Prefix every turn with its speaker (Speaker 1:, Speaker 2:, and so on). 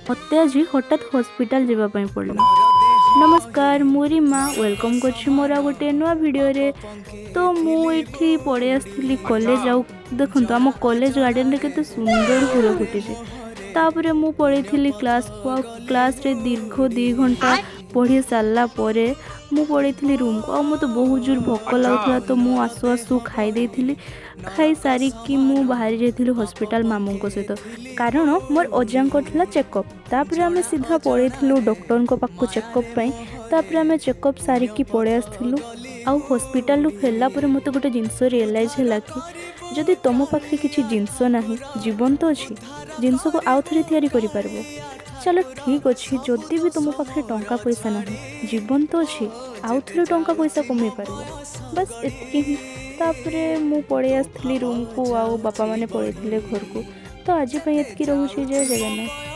Speaker 1: मते आज हठात हॉस्पिटल जावाई पड़ला। नमस्कार मोरी माँ वेलकम कर मोर गोटे नुआ वीडियो रे। तो मुझे पड़े आसली कॉलेज आउ देखो आम कॉलेज गार्डन रे केते सुंदर फूल फुटी। तापर मु पढ़ी क्लास को क्लास रे दीर्घ 2 घंटा पढ़ी सारा पर मु पड़ी रूम को मत बहुत जोर भोक लगुला। तो मु आसु आसु खाई खाई सारिकी मु बाहरी जाइली हॉस्पिटल मामू सहित कारण मोर अजा था चेकअप। तापर आम सीधा पड़ेलु डॉक्टर को पाक चेकअप तापर आम चेकअप सारिकी पड़े आसलु। आउ हॉस्पिटल फेरला पर मत गोटे जिनस रियलाइज है कि जदि तुम पाखे किसी जिनस ना जीवन तो अच्छी जिनस को आउ थे तैयारी कर चलो ठीक अच्छे। जदि भी तुम पाखे टंका पैसा ना जीवन तो अच्छी आउ थे टंका पैसा कमे पार बस एतिकी ही। तापरे मु पड़े आसली रूम को आउ बापा माने पड़े घर को। तो आज एतिकी रोचे जय जगन्नाथ।